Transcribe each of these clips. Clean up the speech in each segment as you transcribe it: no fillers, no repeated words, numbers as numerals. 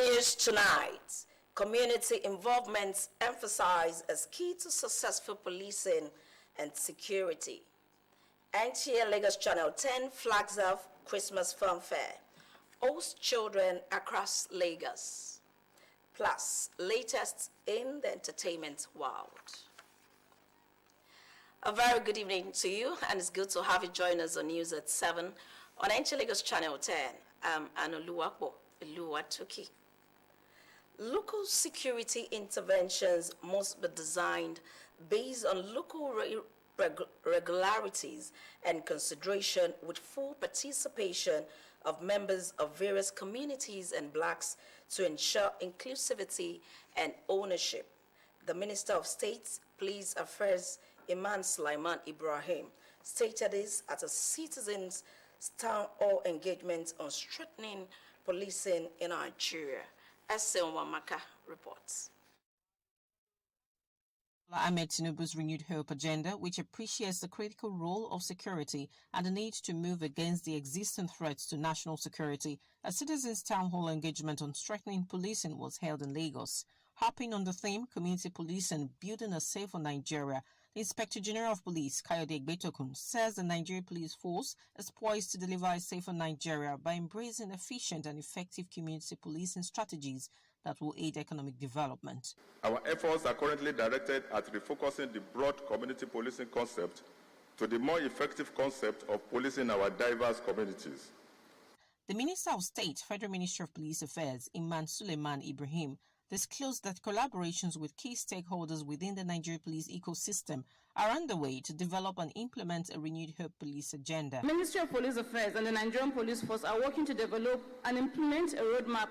news tonight. Community involvement emphasized as key to successful policing and security. NTA Lagos Channel 10 flags off Christmas Fun Fair. Hosts children across Lagos. Plus, latest in the entertainment world. A very good evening to you, and it's good to have you join us on News at 7 on NTA Lagos Channel 10. I'm Anoluwapo Oluwatoki. Local security interventions must be designed based on local regularities and consideration with full participation of members of various communities and blocks to ensure inclusivity and ownership. The Minister of State, Police Affairs, Iman Sulaiman Ibrahim, stated this at a citizens' town hall engagement on strengthening policing in Nigeria. Esen Wamaka reports. Ahmed Tinubu's renewed hope agenda, which appreciates the critical role of security and the need to move against the existing threats to national security, a citizens' town hall engagement on strengthening policing was held in Lagos. Harping on the theme, community policing, building a safer Nigeria, the Inspector General of Police, Kayode Egbetokun, says the Nigerian Police Force is poised to deliver a safer Nigeria by embracing efficient and effective community policing strategies that will aid economic development. Our efforts are currently directed at refocusing the broad community policing concept to the more effective concept of policing our diverse communities. The Minister of State, Federal Ministry of Police Affairs, Iman Sulaiman Ibrahim, disclosed that collaborations with key stakeholders within the Nigerian police ecosystem are underway to develop and implement a renewed hope police agenda. The Ministry of Police Affairs and the Nigerian Police Force are working to develop and implement a roadmap,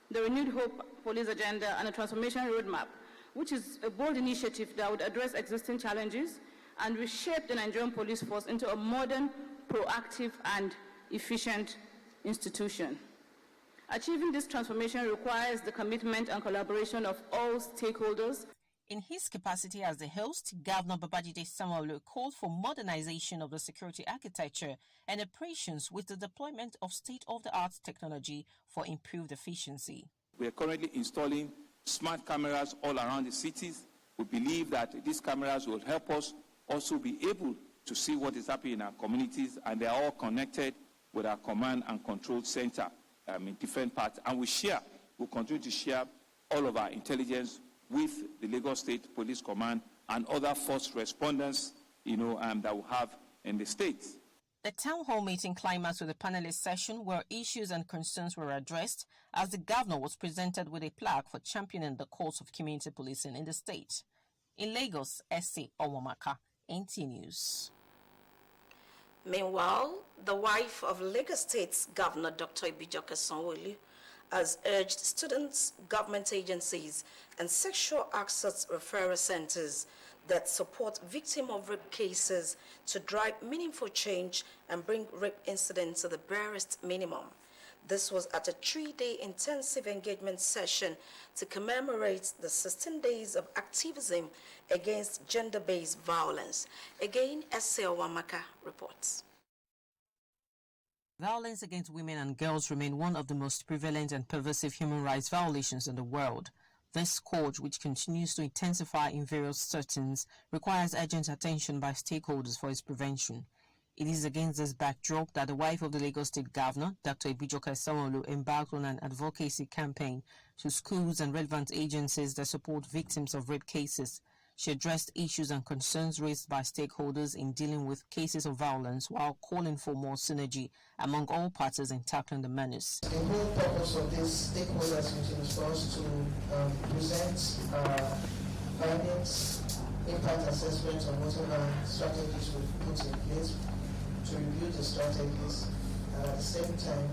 the Renewed Hope Police Agenda and a Transformation Roadmap, which is a bold initiative that would address existing challenges and reshape the Nigerian Police Force into a modern, proactive and efficient institution. Achieving this transformation requires the commitment and collaboration of all stakeholders. In his capacity as the host, Governor Babajide Sanwo-Olu called for modernization of the security architecture and operations with the deployment of state-of-the-art technology for improved efficiency. We are currently installing smart cameras all around the cities. We believe that these cameras will help us also be able to see what is happening in our communities, and they are all connected with our command and control center in different parts. And we'll continue to share all of our intelligence with the Lagos State Police Command and other first responders, that we have in the states. The town hall meeting climaxed with a panelist session where issues and concerns were addressed as the governor was presented with a plaque for championing the cause of community policing in the state. In Lagos, S.C. Owamaka, NT News. Meanwhile, the wife of Lagos State's Governor Dr. Ibijoke Sanwo-Olu has urged students, government agencies, and sexual assault referral centers that support victims of rape cases to drive meaningful change and bring rape incidents to the barest minimum. This was at a 3-day intensive engagement session to commemorate the 16 days of activism against gender-based violence. Again, S.A. Wamaka reports. Violence against women and girls remain one of the most prevalent and pervasive human rights violations in the world. This scourge, which continues to intensify in various settings, requires urgent attention by stakeholders for its prevention. It is against this backdrop that the wife of the Lagos State Governor, Dr. Ibijoke Sanwo-Olu, embarked on an advocacy campaign to schools and relevant agencies that support victims of rape cases. She addressed issues and concerns raised by stakeholders in dealing with cases of violence while calling for more synergy among all parties in tackling the menace. The whole purpose of this stakeholders meeting is for us to present findings, impact assessments on whatever strategies we've put in place, to review the strategies, and at the same time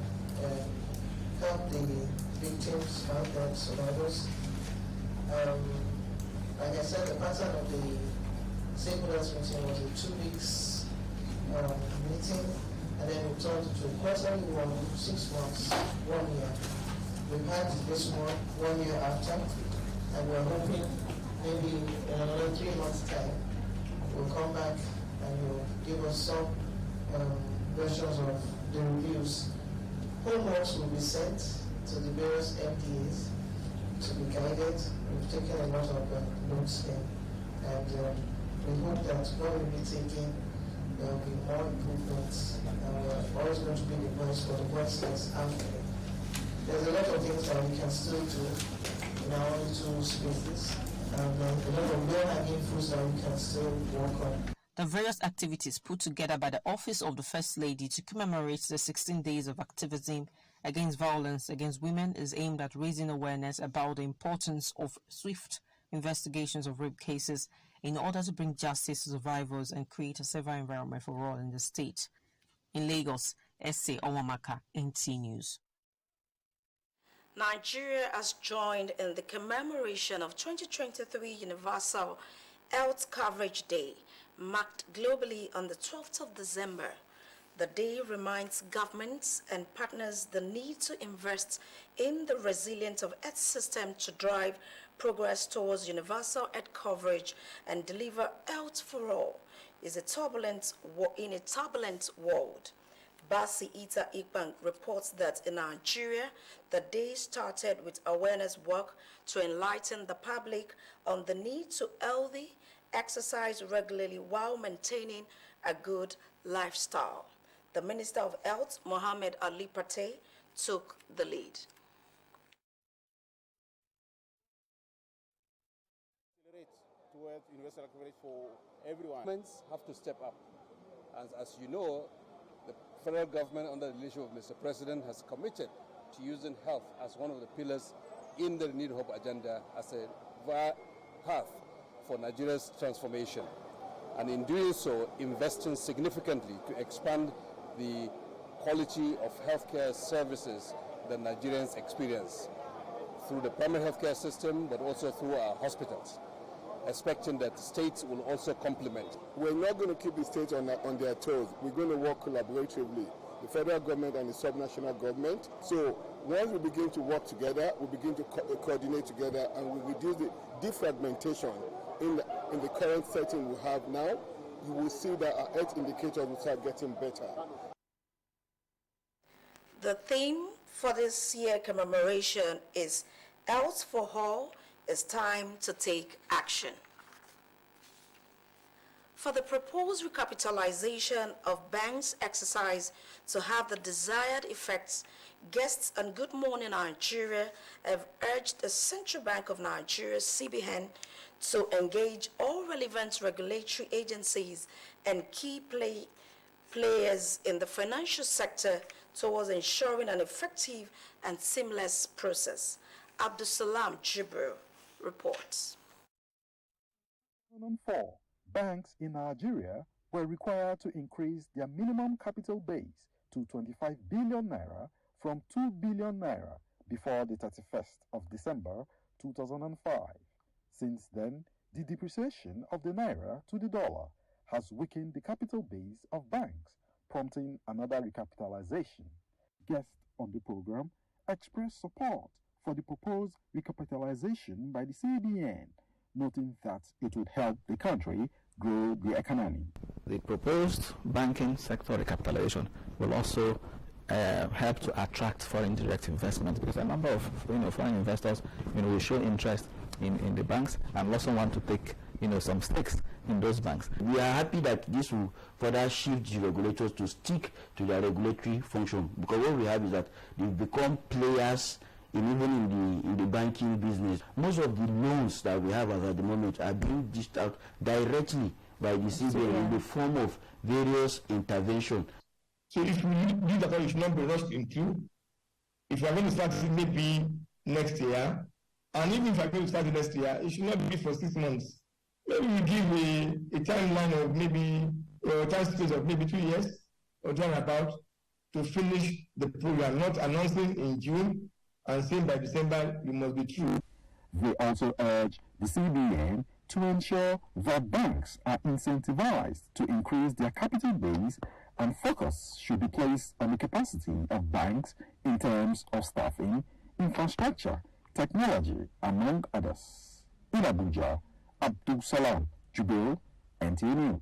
help the victims, help the survivors. Like I said, the pattern of the stakeholders meeting was a 2 weeks meeting, and then we turned to a quarterly one, 6 months, 1 year. We've had this one year after, and we're hoping maybe in another 3 months' time, we'll come back and you'll give us some versions of the reviews. Homeworks will be sent to the various MDAs to be guided. We've taken a lot of notes in, and we hope that when we be taking, there will be more improvements, and we're always going to be the voice for the voiceless out there. There's a lot of things that we can still do in our own two spaces, and a lot of low-hanging fruits that we can still work on. The various activities put together by the Office of the First Lady to commemorate the 16 days of activism against violence against women is aimed at raising awareness about the importance of swift investigations of rape cases in order to bring justice to survivors and create a safer environment for all in the state. In Lagos, S.A. Owamaka, NT News. Nigeria has joined in the commemoration of 2023 Universal Health Coverage Day, marked globally on the 12th of December. The day reminds governments and partners the need to invest in the resilience of health system to drive progress towards universal health coverage and deliver health for all in a turbulent world. Basi Ita Ikbank reports that in Nigeria, the day started with awareness work to enlighten the public on the need to healthy exercise regularly while maintaining a good lifestyle. The Minister of Health, Mohammed Ali Pate, took the lead. Towards universal coverage for everyone. Governments have to step up. As you know, the federal government under the leadership of Mr. President has committed to using health as one of the pillars in the Renewed Hope agenda as a path for Nigeria's transformation. And in doing so, investing significantly to expand the quality of healthcare services that Nigerians experience through the primary healthcare system, but also through our hospitals, expecting that states will also complement. We're not going to keep the states on their toes. We're going to work collaboratively, the federal government and the subnational government. So once we begin to work together, we begin to coordinate together, and we reduce the defragmentation in the current setting we have now. You will see that our health indicators will start getting better. The theme for this year commemoration is Health for All. It's time to take action. For the proposed recapitalization of banks exercise to have the desired effects, guests on Good Morning Nigeria have urged the Central Bank of Nigeria, CBN, to engage all relevant regulatory agencies and key players in the financial sector towards ensuring an effective and seamless process. Abdusalam Jibril reports. In 2004, banks in Nigeria were required to increase their minimum capital base to 25 billion naira from 2 billion naira before the 31st of December 2005. Since then, the depreciation of the naira to the dollar has weakened the capital base of banks, prompting another recapitalization. Guests on the program expressed support for the proposed recapitalization by the CBN, noting that it would help the country grow the economy. The proposed banking sector recapitalization will also help to attract foreign direct investment, because a number of foreign investors will show interest in the banks and also want to take some stakes in those banks. We are happy that this will further shift the regulators to stick to their regulatory function, because what we have is that they've become players even in the banking business. Most of the loans that we have at the moment are being dished out directly by the CBN in the form of various interventions. So if we leave that, it should not be rushed into. If we are going to start it maybe next year, and even if we are going to start it next year, it should not be for 6 months. Maybe we give a timeline of maybe a time space of maybe 2 years or about to finish the program, not announcing in June and saying by December you must be through. They also urge the CBN to ensure that banks are incentivized to increase their capital base, and focus should be placed on the capacity of banks in terms of staffing, infrastructure, technology, among others. In Abuja, Abdul Salam Jubail, NTA News.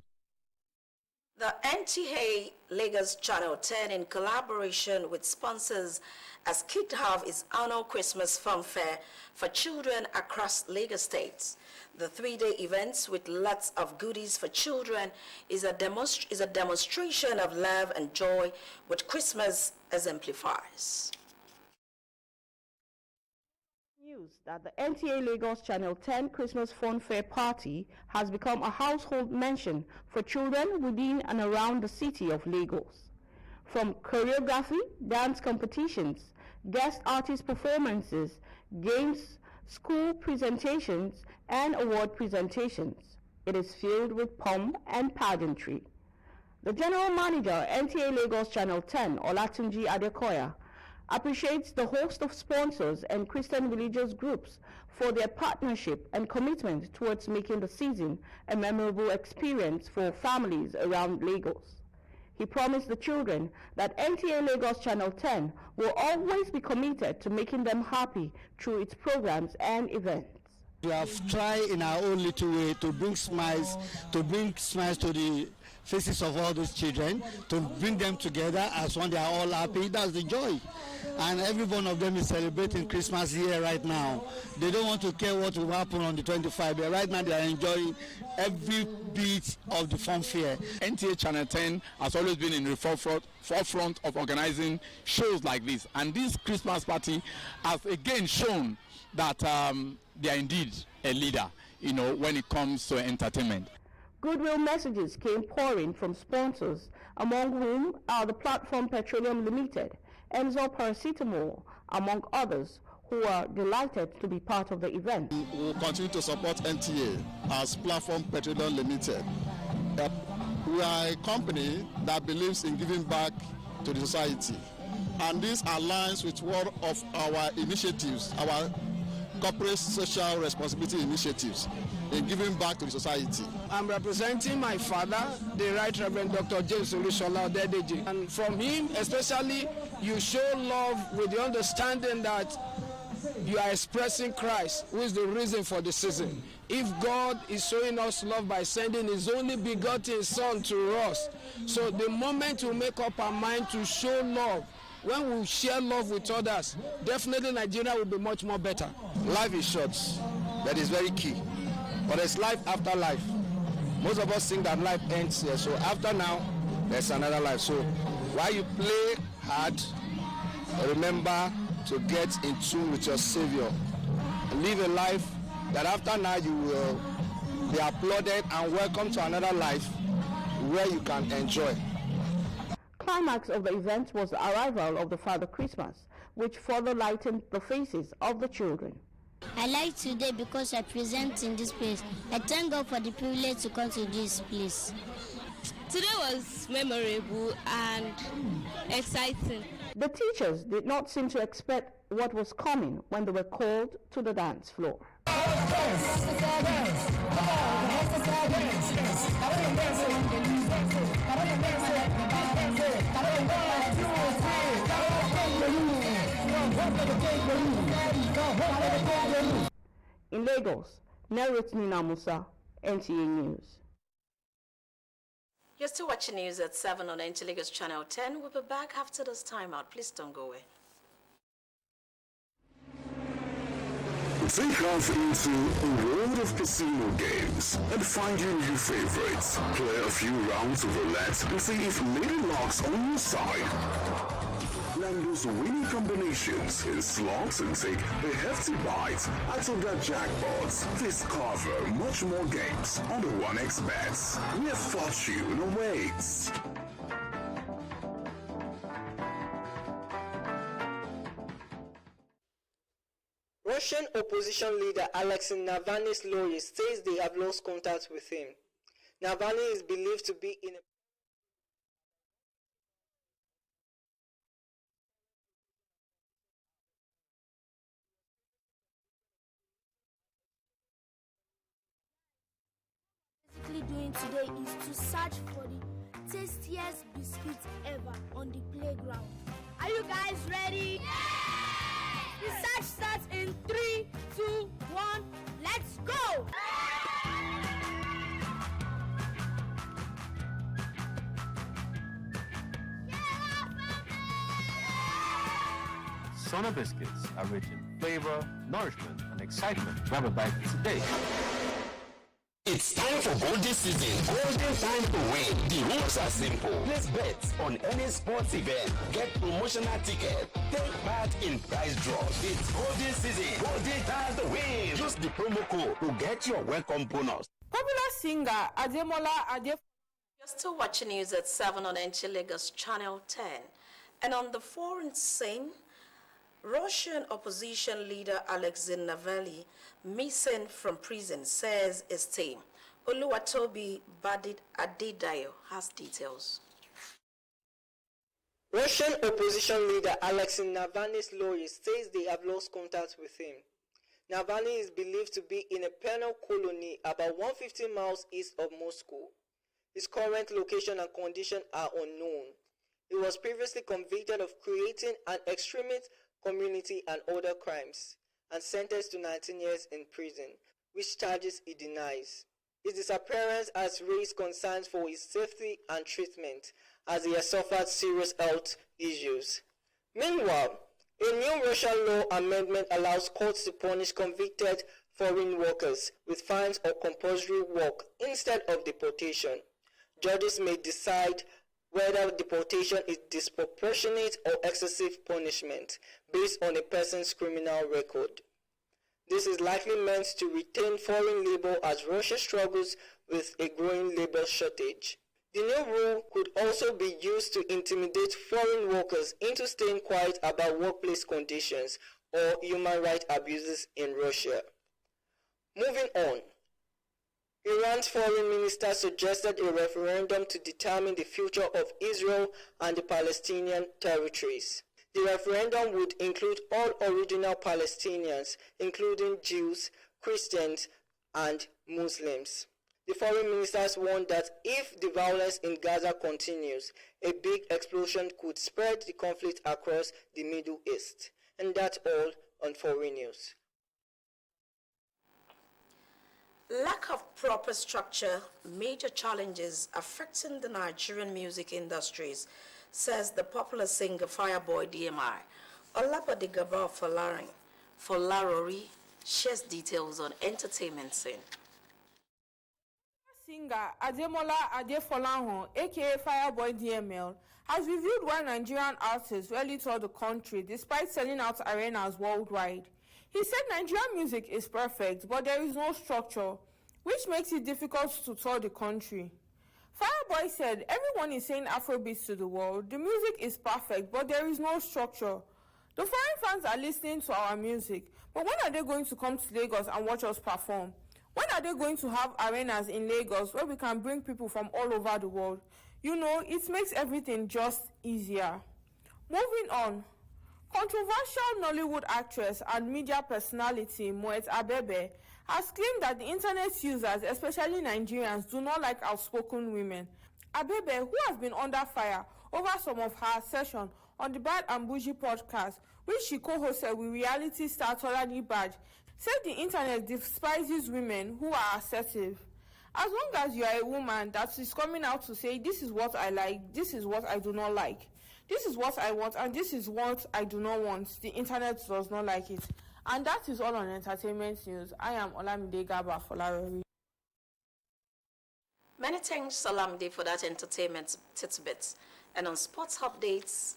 The NTA Lagos Channel 10, in collaboration with sponsors, has kicked off its annual Christmas Fun Fair for children across Lagos State. The three-day event, with lots of goodies for children, is a demonstration of love and joy, which Christmas exemplifies. News that the NTA Lagos Channel 10 Christmas Fun Fair Party has become a household mention for children within and around the city of Lagos. From choreography, dance competitions, guest artist performances, games, school presentations, and award presentations, it is filled with pomp and pageantry. The General Manager, NTA Lagos Channel 10, Olatunji Adekoya, appreciates the host of sponsors and Christian religious groups for their partnership and commitment towards making the season a memorable experience for families around Lagos. He promised the children that NTA Lagos Channel 10 will always be committed to making them happy through its programs and events. We have tried in our own little way to bring smiles to the faces of all those children, to bring them together as one. They are all happy. That's the joy. And every one of them is celebrating Christmas here right now. They don't want to care what will happen on the 25th, but right now they are enjoying every bit of the fun fair. NTA Channel 10 has always been in the forefront of organizing shows like this. And this Christmas party has again shown that they are indeed a leader, when it comes to entertainment. Goodwill messages came pouring from sponsors, among whom are the Platform Petroleum Limited, Enzo Paracetamol, among others, who are delighted to be part of the event. We will continue to support NTA as Platform Petroleum Limited. We are a company that believes in giving back to the society, and this aligns with one of our initiatives, our corporate social responsibility initiatives, in giving back to the society. I'm representing my father, the Right Reverend Dr. James Olushola Odedeji. And from him, especially, you show love with the understanding that you are expressing Christ, who is the reason for the season. If God is showing us love by sending his only begotten Son to us, so the moment we make up our mind to show love, when we share love with others, definitely Nigeria will be much more better. Life is short. That is very key. But there's life after life. Most of us think that life ends here. So after now, there's another life. So while you play hard, remember to get in tune with your Savior. And live a life that after now you will be applauded and welcome to another life where you can enjoy. Climax of the event was the arrival of the Father Christmas, which further lightened the faces of the children. I like today because I present in this place. I thank God for the privilege to come to this place. Today was memorable and exciting. The teachers did not seem to expect what was coming when they were called to the dance floor. In Lagos, narrates Nina Musa, NTA News. You're still watching news at 7 on NTA Lagos Channel 10. We'll be back after this timeout. Please don't go away. Take off into a world of casino games and find your new favorites. Play a few rounds of roulette and see if Lady Luck's on your side. Land those winning combinations in slots and take a hefty bite out of their jackpots. Discover much more games on the 1xBet, where fortune awaits. Russian opposition leader Alexei Navalny's lawyers says they have lost contact with him. Navalny is believed to be in a doing today is to search for the tastiest biscuits ever on the playground. Are you guys ready? Yeah! The search starts in 3, 2, 1, let's go! Sona biscuits are rich in flavor, nourishment, and excitement. Grab a bite today. It's time for Golden Season. Golden time to win. The rules are simple. Place bets on any sports event. Get promotional tickets. Take part in prize draws. It's Golden Season. Golden time to win. Use the promo code to get your welcome bonus. Popular singer Ademola Adefolahan. You're still watching news at 7 on NT Lagos Channel 10. And on the foreign scene, Russian opposition leader Alexei Navalny, missing from prison, says his team. Oluwatobi Badit Adedayo has details. Russian opposition leader Alexei Navalny's lawyers says they have lost contact with him. Navalny is believed to be in a penal colony about 150 miles east of Moscow. His current location and condition are unknown. He was previously convicted of creating an extremist community and other crimes, and sentenced to 19 years in prison, which charges he denies. His disappearance has raised concerns for his safety and treatment, as he has suffered serious health issues. Meanwhile, a new Russian law amendment allows courts to punish convicted foreign workers with fines or compulsory work instead of deportation. Judges may decide whether deportation is disproportionate or excessive punishment based on a person's criminal record. This is likely meant to retain foreign labor as Russia struggles with a growing labor shortage. The new rule could also be used to intimidate foreign workers into staying quiet about workplace conditions or human rights abuses in Russia. Moving on. Iran's foreign minister suggested a referendum to determine the future of Israel and the Palestinian territories. The referendum would include all original Palestinians, including Jews, Christians, and Muslims. The foreign ministers warned that if the violence in Gaza continues, a big explosion could spread the conflict across the Middle East. And that's all on Foreign News. Lack of proper structure, major challenges affecting the Nigerian music industries, says the popular singer Fireboy DMI. Olabode Gabor Folarori shares details on entertainment scene. Singer Ademola Adefolahan, aka Fireboy DML, has revealed why Nigerian artists rarely tour the country despite selling out arenas worldwide. He said Nigerian music is perfect, but there is no structure, which makes it difficult to tour the country. Fireboy said, everyone is saying Afrobeats to the world. The music is perfect, but there is no structure. The foreign fans are listening to our music, but when are they going to come to Lagos and watch us perform? When are they going to have arenas in Lagos where we can bring people from all over the world? You know, it makes everything just easier. Moving on. Controversial Nollywood actress and media personality Moet Abebe has claimed that the internet users, especially Nigerians, do not like outspoken women. Abebe, who has been under fire over some of her sessions on the Bad and Bougie podcast, which she co-hosted with reality star Tolani Baj, said the internet despises women who are assertive. As long as you are a woman that is coming out to say, this is what I like, this is what I do not like, this is what I want, and this is what I do not want, the internet does not like it. And that is all on entertainment news. I am Olamide Gaba Folarori. Many thanks, Olamide, for that entertainment tidbits. And on sports updates,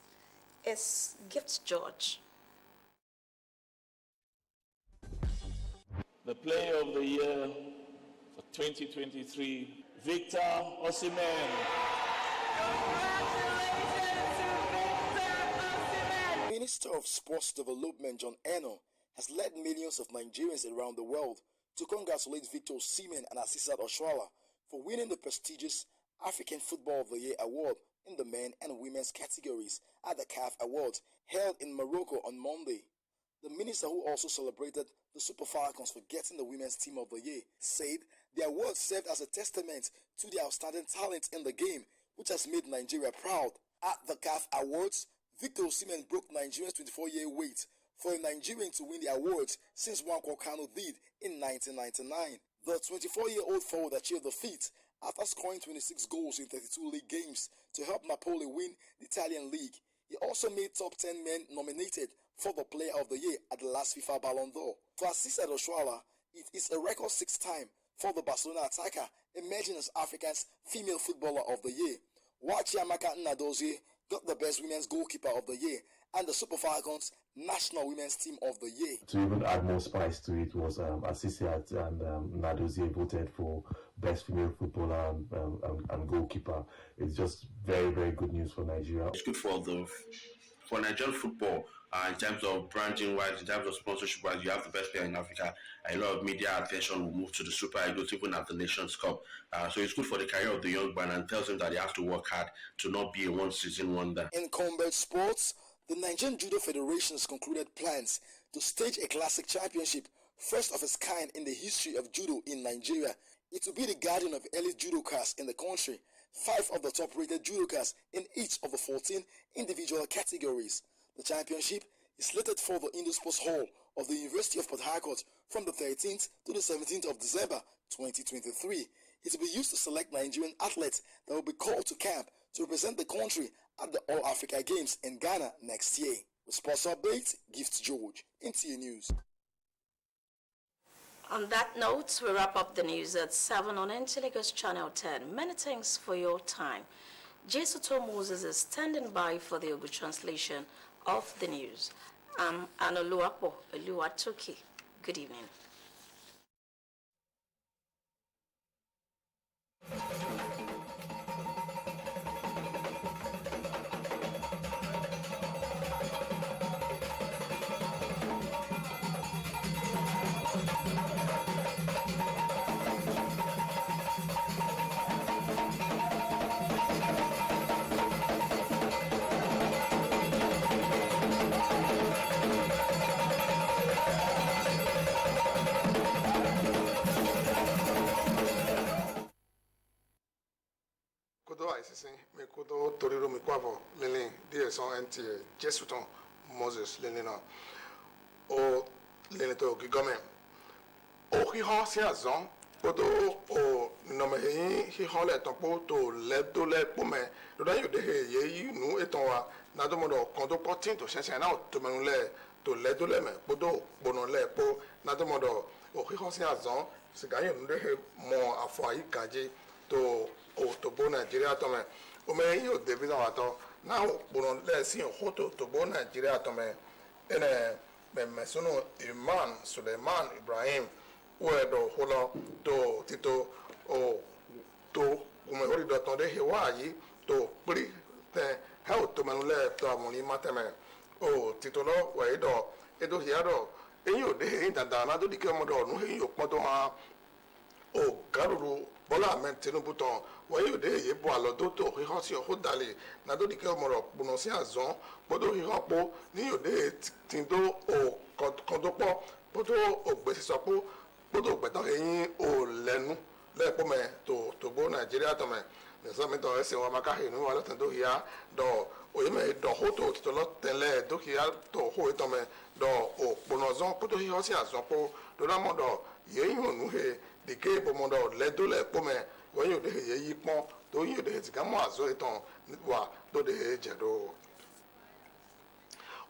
is Gift George. The player of the year for 2023, Victor Osimhen. Minister of Sports Development John Eno has led millions of Nigerians around the world to congratulate Victor Osimhen and Asisat Oshoala for winning the prestigious African Football of the Year award in the men and women's categories at the CAF Awards held in Morocco on Monday. The minister, who also celebrated the Super Falcons for getting the Women's Team of the Year, said the award served as a testament to the outstanding talent in the game, which has made Nigeria proud. At the CAF Awards, Victor Osimhen broke Nigeria's 24-year wait for a Nigerian to win the awards since Nwankwo Kanu did in 1999. The 24-year-old forward achieved the feat after scoring 26 goals in 32 league games to help Napoli win the Italian league. He also made top 10 men nominated for the Player of the Year at the last FIFA Ballon d'Or. For Asisat Oshoala, it is a record 6th time for the Barcelona attacker emerging as Africa's Female Footballer of the Year, while Chiamaka Nnadozie got the Best Women's Goalkeeper of the Year and the Super Falcons National Women's Team of the Year. To even add more spice to it was Asisat and Nnadozie voted for Best Female Footballer and Goalkeeper. It's just very, very good news for Nigeria. It's good for Nigerian football. In terms of branding wise, in terms of sponsorship wise, you have the best player in Africa. A lot of media attention will move to the Super Eagles, even at the Nations Cup. So it's good for the career of the young man and tells him that he has to work hard to not be a one-season wonder. In combat sports, the Nigerian Judo Federation has concluded plans to stage a classic championship, first of its kind in the history of judo in Nigeria. It will be the guardian of elite judokas in the country, 5 of the top-rated judokas in each of the 14 individual categories. The championship is slated for the Indo Sports Hall of the University of Port Harcourt from the 13th to the 17th of December 2023. It will be used to select Nigerian athletes that will be called to camp to represent the country at the All Africa Games in Ghana next year. With sports updates, Gift George, NTA News. On that note, we wrap up the news at 7 on NTA Lagos Channel 10. Many thanks for your time. Jesuto Moses is standing by for the Ogu translation of the news. I'm Anoluapo Oluwatoki. Good evening. Mekudo Toriro Mikwavo Lili DSO NTA Jesuton Moses Lenina O Lenito Gigome O Hiho Siazon Podo O Nomehi Hihole Tompo to Ledo Le Pome Doda Yude Ye Nu Etonwa Nadomodo Kondo Potin to Shenshana to Manule to Ledo Leme Podo Bonole Po Nadomodo O Hiho Siazon Sigayo Nude Mo Afoi Kaji to Otobo Nigeria Tome Ome yo David Awato now Bonon Lesson Hoto Tobo Nigeria Tome Ene Mesuno Iman Suleiman Ibrahim Uedo Holo to Tito O to Umehori Dotonde Hawaii to Pri Te How to Manule to Amoni Mateme O Titolo Wedo Edo Hiado Eyo de Dana do Dikamodo no Yo Potoa O Garuru Bola Tinubu ton wayo de ye bo alodo to he ho si ho dale na do dike omoro buno si azon bodo he ho po ni yo de tindo o kondo po bodo ogbesi so po bodo ogbetan eyin o lenu le po me to bo Nigeria to me ne so me to ese wa maka he nu wa lo tan do hia do oye me do ho to lo tele do hia to ho to me do o buno zon bodo he ho si azon po do na mo do ye yin nu he dike bo mo do le do le po me when you de yipon to you de tigamo azo eton wa do de jedo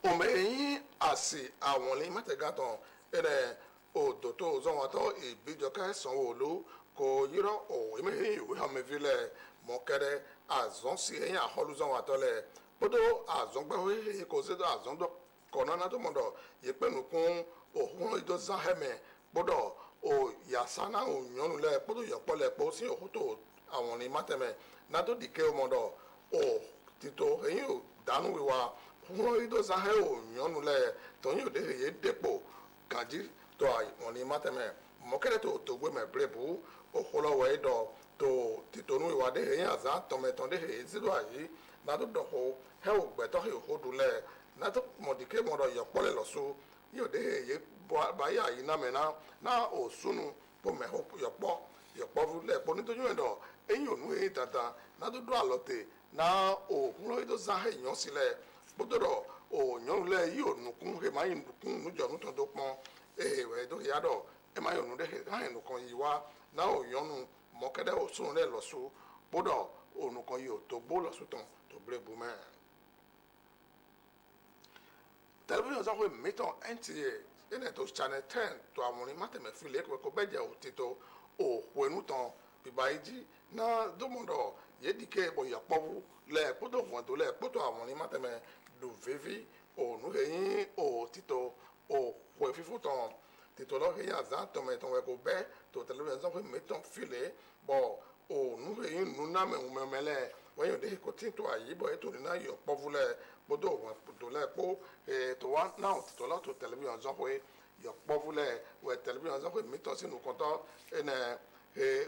o meyin asi awon le mategaton ere o do to zo wa to Ibijoke Sanwo-Olu ko yiro o emehin iwe ha me vile mo kere azon si eyin aholu zo wa to le bodo azon gbe we ko se do azon do kona na to mo do ye penu kun ohun ido zaheme bodo o yasana o nyonu le podo yopo le po si ohuto awon ni mateme na to dike o modo o tito eyin o danu wiwa won ido zahe o nyonu le to yin o de ye depo kanji to awon ni mateme mo kere to gbe me brebu o holo we do to tito nu wiwa de eyin aza to me ton de he zido ayi na to do ho he o gbe to he hodu le na to mo dike mo do yopo le loso yin o de ye baya yi na mena na osunu po me ho yopo vule po ni to yin do eyin onu e tata na do alote na o hun do za he yan sile bodoro o yan le yi onukun he ma yin nukun nu jo nu ton do pon we do ya do e ma yonu de he ha enu kan yi wa na o yanu mo kede osunu le loso bodo onukun yi o to gbo loso ton to brebu me television so we meet on NTA in to channel 10 to amoni mateme file ko beje otito o wenu ton bibaiji na domondo yedike bo yapowu le poto won to le poto amoni mateme do vivi o nu heyin o tito o we fifu ton tito lo heyin azan to me ton we ko be to television so we meet on file bo o nu heyin nu na me umemele when you dey continue ayi bo eto ni na yo povule bodo won to le po to one now to lot to television so we yo povule we television so we meet us in konto ene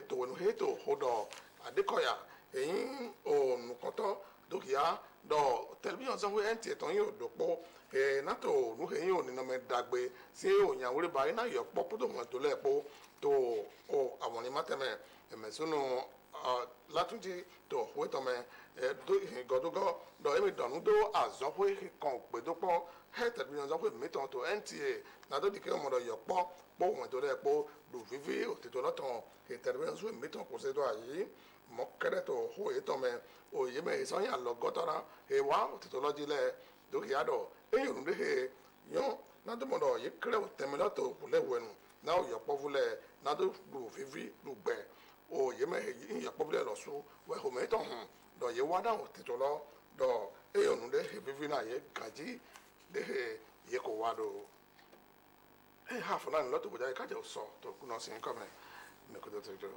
to wonu heto hodo adekoya eyin o nu konto dokia do television so we enti ton yo do po na to nu heyin o ni na me dagbe si o yan wori ba na yo po podo won to le po to o awon ni mateme emesunu latunji to weto me do godogo do emi donu do azopwe kan pedopo he television azopwe meton to NTA na do dike mo do yopo po won to le po do vivi o tito loton he television azopwe meton ko se do ayi mo kere to ho eto me o ye me so yan lo gotora he wa o tito loji le do ki ado e yun de he yo na do mo do ye kere o temelo to le wenu na o yopo vule na do vivi do gbe o ye me yin ya problem lo so we ho me ton do ye wa da o ti to lo do e yo nu de he vivi na ye gaji de he ye ko wa do e ha fo na lo to boja ka je so to ku no sin ko me ko do to jo